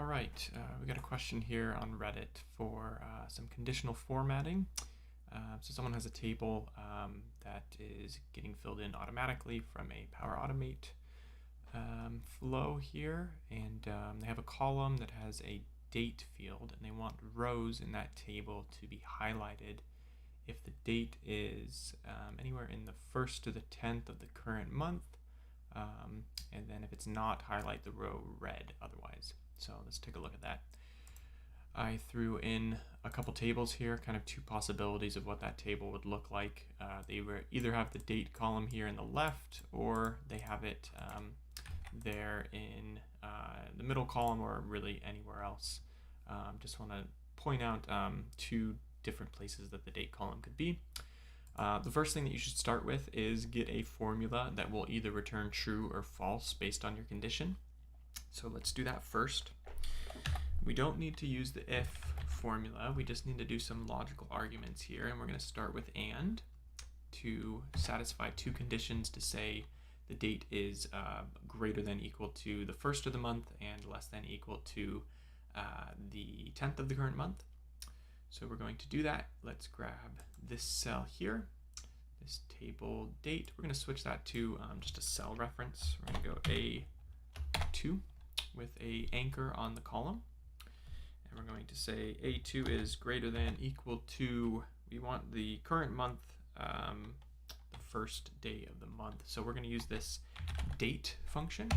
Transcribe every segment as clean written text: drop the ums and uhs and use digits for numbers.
All right, we got a question here on Reddit for some conditional formatting. So someone has a table that is getting filled in automatically from a Power Automate flow here, and they have a column that has a date field, and they want rows in that table to be highlighted if the date is anywhere in the 1st to the 10th of the current month, and then if it's not, highlight the row red otherwise. So let's take a look at that. I threw in a couple tables here, kind of two possibilities of what that table would look like. They either have the date column here in the left, or they have it there in the middle column, or really anywhere else. Just want to point out two different places that the date column could be. The first thing that you should start with is get a formula that will either return true or false based on your condition. So let's do that first. We don't need to use the if formula, we just need to do some logical arguments here, and we're going to start with and to satisfy two conditions to say the date is greater than equal to the 1st of the month and less than equal to the 10th of the current month. So we're going to do that. Let's grab this cell here, this table date. We're going to switch that to just a cell reference. We're going to go A2 with a anchor on the column. And we're going to say A2 is greater than equal to, we want the current month, the first day of the month. So we're going to use this date function.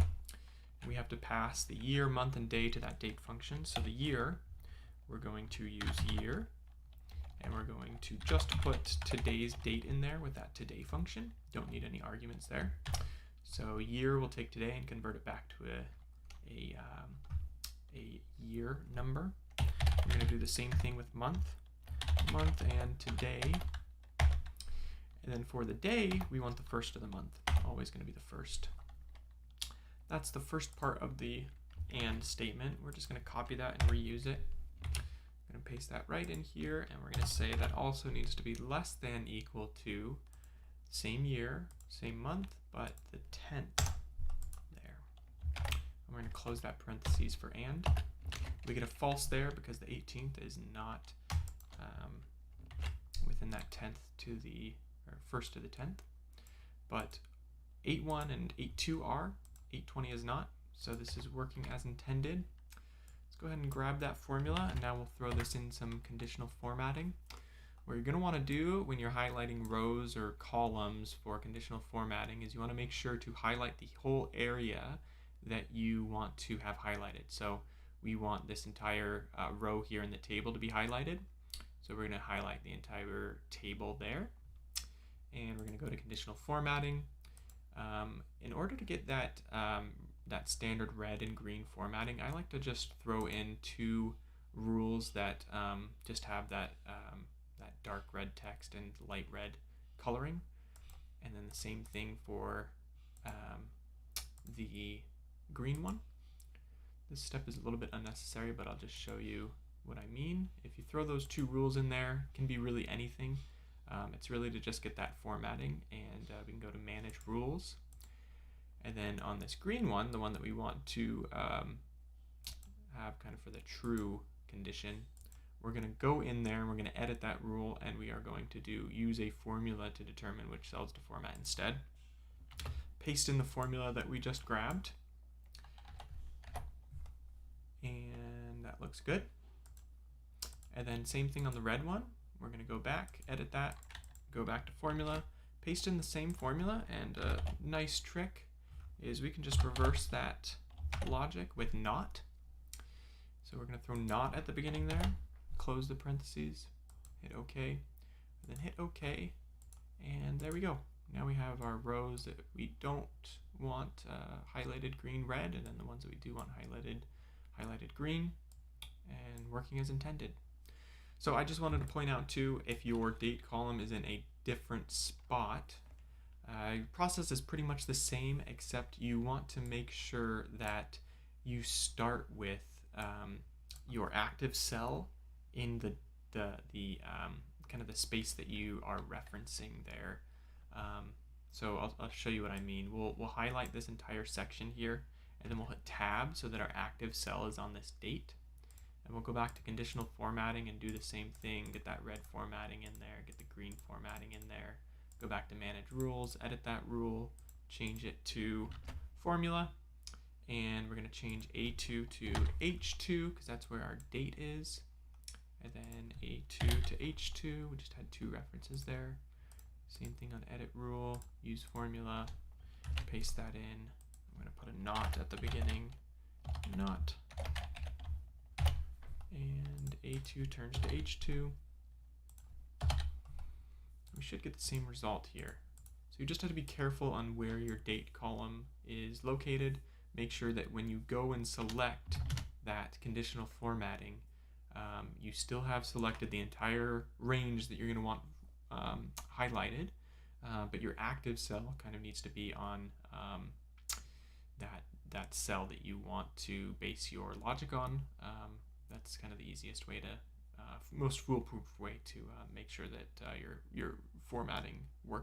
We have to pass the year, month, and day to that date function. So the year, we're going to use year, and we're going to just put today's date in there with that today function. Don't need any arguments there. So year, we'll take today and convert it back to a year number. We're going to do the same thing with month and today. And then for the day, we want the 1st of the month. Always going to be the 1st. That's the first part of the and statement. We're just going to copy that and reuse it. I'm going to paste that right in here, and we're going to say that also needs to be less than equal to same year, same month, but the 10th there. And we're going to close that parentheses for and. We get a false there because the 18th is not within that 10th to the, or 1st to the 10th, but 8.1 and 8.2 are, 8.20 is not, so this is working as intended. Let's go ahead and grab that formula, and now we'll throw this in some conditional formatting. What you're going to want to do when you're highlighting rows or columns for conditional formatting is you want to make sure to highlight the whole area that you want to have highlighted. So we want this entire row here in the table to be highlighted. So we're going to highlight the entire table there. And we're going to go to conditional formatting. In order to get that that standard red and green formatting, I like to just throw in two rules that just have that that dark red text and light red coloring, and then the same thing for the green one. This step is a little bit unnecessary, but I'll just show you what I mean. If you throw those two rules in there, it can be really anything. It's really to just get that formatting, and we can go to manage rules. And then on this green one, the one that we want to have kind of for the true condition, we're going to go in there and we're going to edit that rule, and we are going to use a formula to determine which cells to format instead. Paste in the formula that we just grabbed. And that looks good. And then same thing on the red one. We're going to go back, edit that, go back to formula, paste in the same formula, and a nice trick is we can just reverse that logic with not. So we're going to throw not at the beginning there, close the parentheses, hit OK, and then hit OK, and there we go. Now we have our rows that we don't want highlighted green, red, and then the ones that we do want highlighted green, and working as intended. So I just wanted to point out too, if your date column is in a different spot, process is pretty much the same, except you want to make sure that you start with your active cell in the kind of the space that you are referencing there. So I'll show you what I mean. We'll highlight this entire section here, and then we'll hit tab so that our active cell is on this date. And we'll go back to conditional formatting and do the same thing, get that red formatting in there, get the green formatting in there, go back to manage rules, edit that rule, change it to formula, and we're going to change A2 to H2 because that's where our date is, and then A2 to H2, we just had two references there. Same thing on edit rule, use formula, paste that in. I'm going to put a not at the beginning, not, and A2 turns to H2. We should get the same result here. So you just have to be careful on where your date column is located. Make sure that when you go and select that conditional formatting, you still have selected the entire range that you're going to want highlighted, but your active cell kind of needs to be on that cell that you want to base your logic on. That's kind of the easiest way to, most foolproof way to make sure that your formatting works